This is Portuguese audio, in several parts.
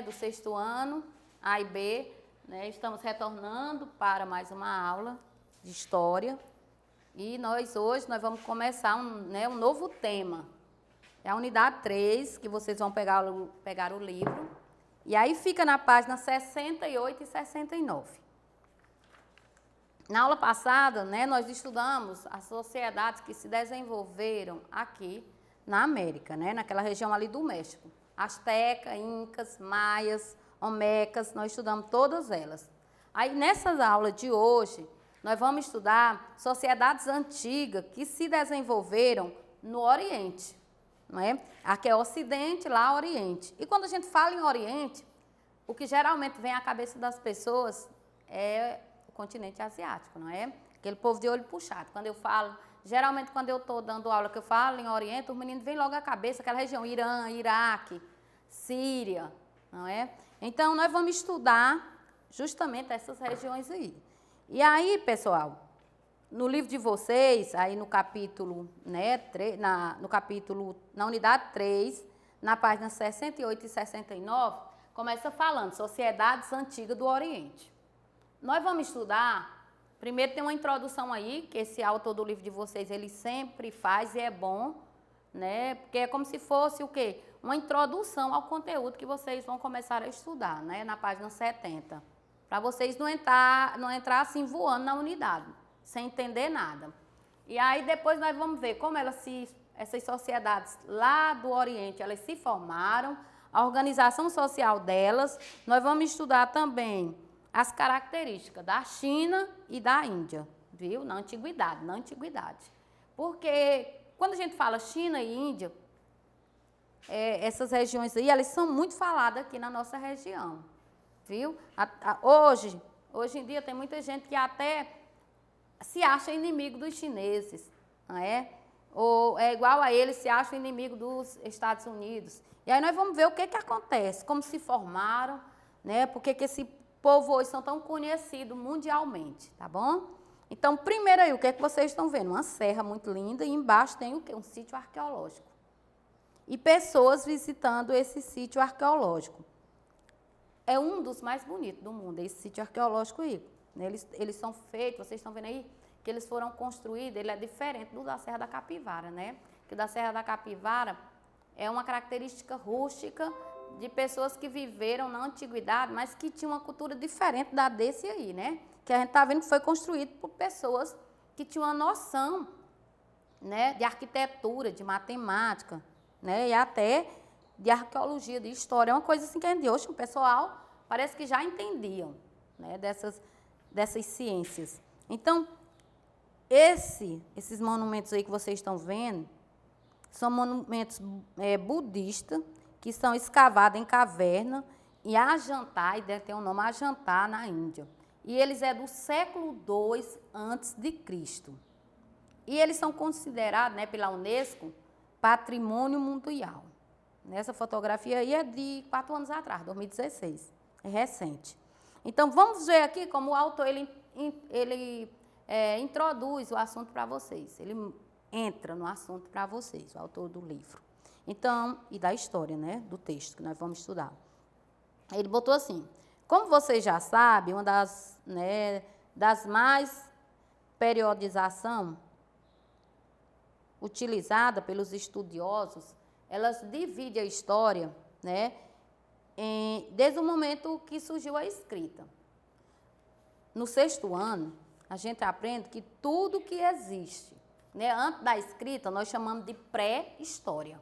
né, do 6º ano, A e B, né, estamos retornando para mais uma aula de História. E hoje nós vamos começar um novo tema. É a unidade 3, que vocês vão pegar o livro. E aí fica na página 68 e 69. Na aula passada, né, nós estudamos as sociedades que se desenvolveram aqui na América, né, naquela região ali do México. Azteca, Incas, Maias, Olmecas, nós estudamos todas elas. Aí, nessas aulas de hoje, nós vamos estudar sociedades antigas que se desenvolveram no Oriente, não é? Aqui é Ocidente, lá Oriente. E quando a gente fala em Oriente, o que geralmente vem à cabeça das pessoas é o continente asiático, não é? Aquele povo de olho puxado. Quando eu falo, geralmente quando eu estou dando aula que eu falo em Oriente, os meninos vêm logo à cabeça aquela região, Irã, Iraque, Síria, não é? Então, nós vamos estudar justamente essas regiões aí. E aí, pessoal, no livro de vocês, aí no capítulo, né, na unidade 3, na página 68 e 69, começa falando Sociedades Antigas do Oriente. Nós vamos estudar, primeiro tem uma introdução aí, que esse autor do livro de vocês, ele sempre faz e é bom, né, porque é como se fosse o quê? Uma introdução ao conteúdo que vocês vão começar a estudar, né, na página 70. Para vocês não entrar assim voando na unidade, sem entender nada. E aí depois nós vamos ver como essas sociedades lá do Oriente, elas se formaram, a organização social delas. Nós vamos estudar também as características da China e da Índia, viu? Na antiguidade. Porque quando a gente fala China e Índia, essas regiões aí, elas são muito faladas aqui na nossa região, viu? Hoje em dia tem muita gente que até se acha inimigo dos chineses, não é? Ou é igual a eles, se acha inimigo dos Estados Unidos. E aí nós vamos ver o que acontece, como se formaram, né? Por que esse povo hoje são tão conhecidos mundialmente, tá bom? Então, primeiro aí, o que vocês estão vendo? Uma serra muito linda e embaixo tem o quê? Um sítio arqueológico. E pessoas visitando esse sítio arqueológico. É um dos mais bonitos do mundo, esse sítio arqueológico aí. Eles são feitos, vocês estão vendo aí, que eles foram construídos, ele é diferente do da Serra da Capivara, né? Que o da Serra da Capivara é uma característica rústica de pessoas que viveram na antiguidade, mas que tinham uma cultura diferente da desse aí, né? Que a gente está vendo que foi construído por pessoas que tinham uma noção, né, de arquitetura, de matemática, né, e até de arqueologia, de história. É uma coisa assim que a gente hoje, o pessoal parece que já entendiam, né, dessas ciências. Então, esses monumentos aí que vocês estão vendo são monumentos budistas, que são escavados em caverna em Ajanta, e deve ter o nome Ajanta, na Índia. E eles é do século II a.C. E eles são considerados, né, pela Unesco, patrimônio mundial. Nessa fotografia aí é de 4 anos atrás, 2016, é recente. Então, vamos ver aqui como o autor ele introduz o assunto para vocês. Ele entra no assunto para vocês, o autor do livro. Então, e da história, né, do texto que nós vamos estudar. Ele botou assim: como vocês já sabem, uma das mais periodização utilizada pelos estudiosos, elas dividem a história, né, desde o momento que surgiu a escrita. No 6º ano, a gente aprende que tudo que existe, né, antes da escrita, nós chamamos de pré-história.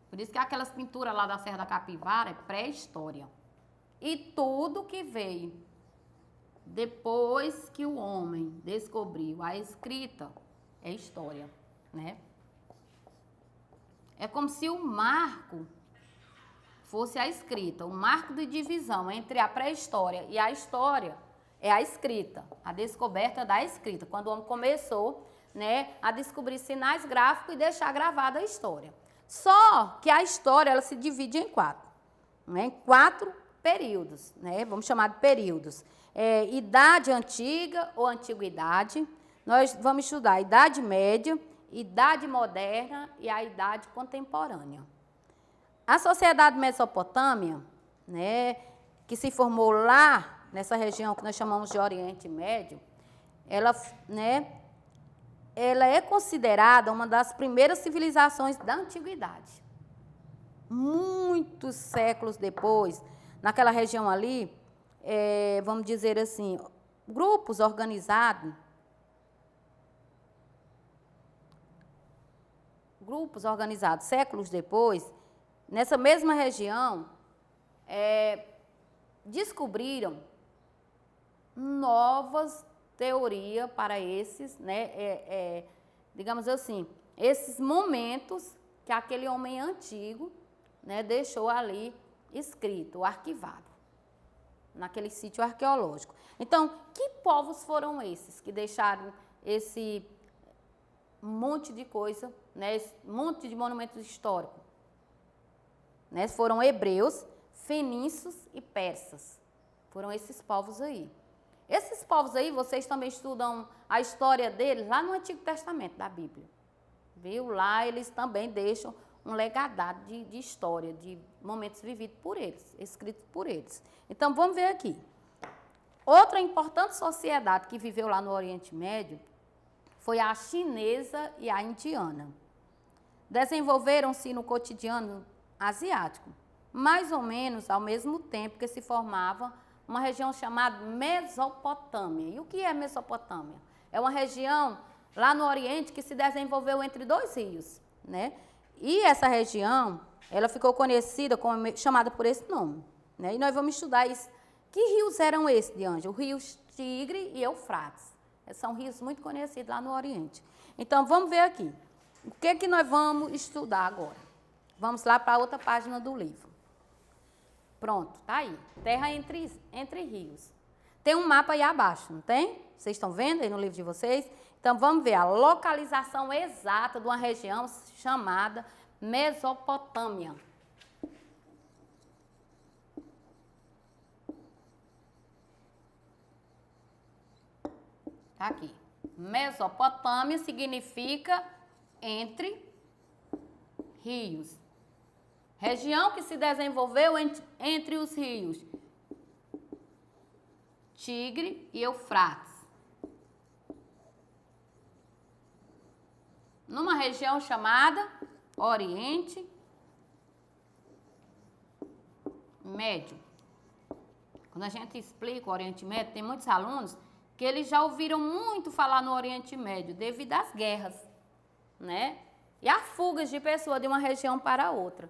Por isso que aquelas pinturas lá da Serra da Capivara é pré-história. E tudo que veio depois que o homem descobriu a escrita é história, né? É como se o marco fosse a escrita, o marco de divisão entre a pré-história e a história é a escrita, a descoberta da escrita, quando o homem começou, né, a descobrir sinais gráficos e deixar gravada a história. Só que a história ela se divide em 4, né, em 4 períodos, né, vamos chamar de períodos. Idade antiga ou antiguidade, nós vamos estudar a Idade Média Idade Moderna e a Idade Contemporânea. A sociedade mesopotâmia, né, que se formou lá nessa região que nós chamamos de Oriente Médio, ela é considerada uma das primeiras civilizações da antiguidade. Muitos séculos depois, naquela região ali, vamos dizer assim, grupos organizados, séculos depois, nessa mesma região, descobriram novas teorias para esses, né, digamos assim, esses momentos que aquele homem antigo, né, deixou ali escrito, arquivado, naquele sítio arqueológico. Então, que povos foram esses que deixaram esse monte de coisa, né, esse monte de monumentos históricos? Né, foram hebreus, fenícios e persas. Foram esses povos aí. Esses povos aí, vocês também estudam a história deles lá no Antigo Testamento da Bíblia. Viu? Lá eles também deixam um legadado de história, de momentos vividos por eles, escritos por eles. Então, vamos ver aqui. Outra importante sociedade que viveu lá no Oriente Médio foi a chinesa e a indiana. Desenvolveram-se no cotidiano asiático, mais ou menos ao mesmo tempo que se formava uma região chamada Mesopotâmia. E o que é Mesopotâmia? É uma região lá no Oriente que se desenvolveu entre dois rios, né? E essa região, ela ficou conhecida, chamada por esse nome, né? E nós vamos estudar isso. Que rios eram esses, Diângela? Os rios Tigre e Eufrates. São rios muito conhecidos lá no Oriente. Então, vamos ver aqui. O que nós vamos estudar agora? Vamos lá para a outra página do livro. Pronto, tá aí. Terra entre rios. Tem um mapa aí abaixo, não tem? Vocês estão vendo aí no livro de vocês? Então, vamos ver a localização exata de uma região chamada Mesopotâmia. Tá aqui. Mesopotâmia significa entre rios. Região que se desenvolveu entre os rios Tigre e Eufrates. Numa região chamada Oriente Médio. Quando a gente explica o Oriente Médio, tem muitos alunos que eles já ouviram muito falar no Oriente Médio devido às guerras, né? E a fugas de pessoas de uma região para outra,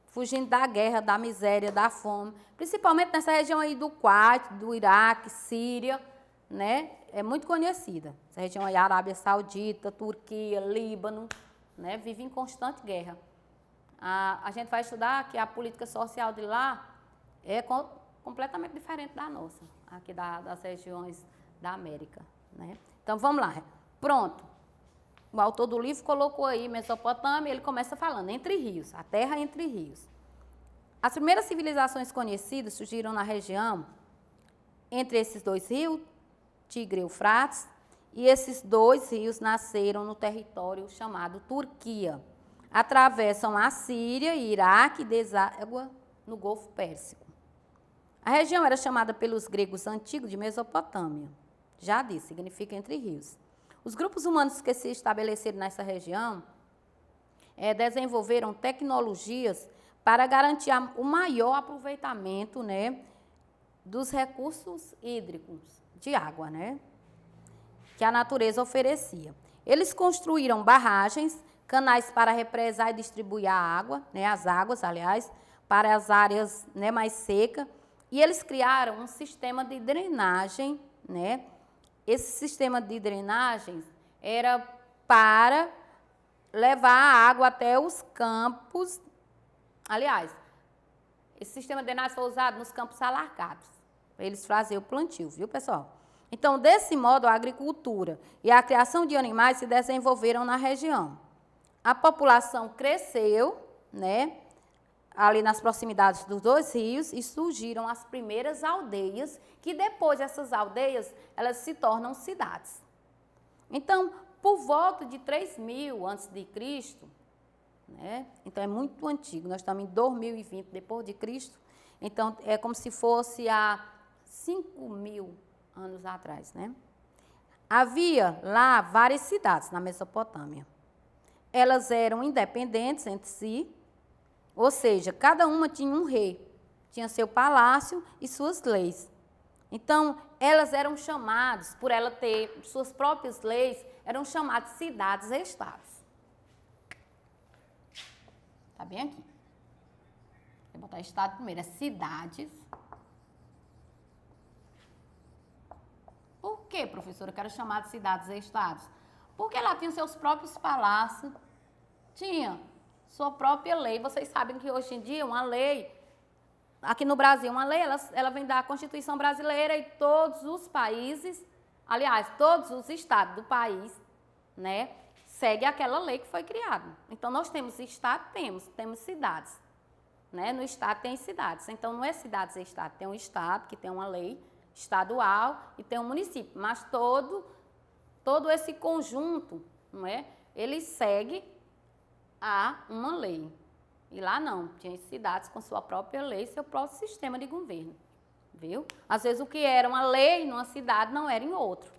fugindo da guerra, da miséria, da fome, principalmente nessa região aí do Kuwait, do Iraque, Síria, né? É muito conhecida. Essa região aí, Arábia Saudita, Turquia, Líbano, né? Vive em constante guerra. A gente vai estudar que a política social de lá é completamente diferente da nossa, aqui das regiões da América, né? Então, vamos lá. Pronto. O autor do livro colocou aí Mesopotâmia, ele começa falando entre rios, a terra entre rios. As primeiras civilizações conhecidas surgiram na região entre esses dois rios, Tigre e Eufrates, e esses dois rios nasceram no território chamado Turquia. Atravessam a Síria e Iraque e deságua no Golfo Pérsico. A região era chamada pelos gregos antigos de Mesopotâmia. Já disse, significa entre rios. Os grupos humanos que se estabeleceram nessa região desenvolveram tecnologias para garantir o maior aproveitamento, né, dos recursos hídricos, de água, né, que a natureza oferecia. Eles construíram barragens, canais para represar e distribuir a água, né, as águas, aliás, para as áreas, né, mais secas, e eles criaram um sistema de drenagem, né. Esse sistema de drenagem era para levar a água até os campos. Aliás, esse sistema de drenagem foi usado nos campos alargados, para eles fazerem o plantio, viu, pessoal? Então, desse modo, a agricultura e a criação de animais se desenvolveram na região. A população cresceu, né, ali nas proximidades dos dois rios, e surgiram as primeiras aldeias, que depois essas aldeias, elas se tornam cidades. Então, por volta de 3.000 a.C., né? Então é muito antigo, nós estamos em 2020 depois de Cristo, então é como se fosse há 5.000 anos atrás, né? Havia lá várias cidades na Mesopotâmia. Elas eram independentes entre si, ou seja, cada uma tinha um rei, tinha seu palácio e suas leis. Então, elas eram chamadas, por ela ter suas próprias leis, eram chamadas cidades-estados. Está bem aqui. Vou botar estado primeiro, é cidades. Por que, professora, eu quero chamar de cidades-estados? Porque ela tinha seus próprios palácios, tinha sua própria lei. Vocês sabem que hoje em dia uma lei, aqui no Brasil, uma lei, ela vem da Constituição Brasileira e todos os países, aliás, todos os estados do país, né, segue aquela lei que foi criada. Então, nós temos estado, temos cidades, né? No estado tem cidades. Então, não é cidades e estado, tem um estado que tem uma lei estadual e tem um município, mas todo esse conjunto, não é? Ele segue a uma lei. E lá não, tinha cidades com sua própria lei, seu próprio sistema de governo, viu? Às vezes o que era uma lei numa cidade não era em outra.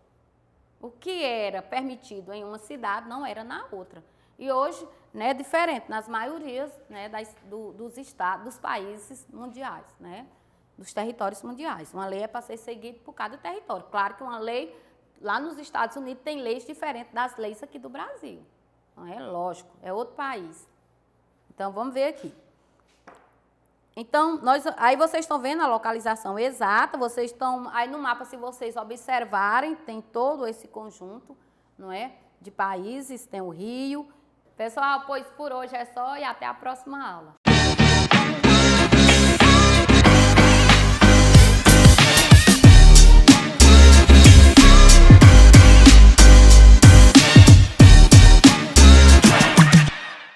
O que era permitido em uma cidade não era na outra. E hoje, né, é diferente nas maiorias, né, dos estados, dos países mundiais, né, dos territórios mundiais. Uma lei é para ser seguida por cada território. Claro que uma lei, lá nos Estados Unidos, tem leis diferentes das leis aqui do Brasil. Não é lógico, é outro país. Então, vamos ver aqui. Então, aí vocês estão vendo a localização exata, vocês estão, aí no mapa, se vocês observarem, tem todo esse conjunto, não é, de países, tem o Rio. Pessoal, pois por hoje é só e até a próxima aula.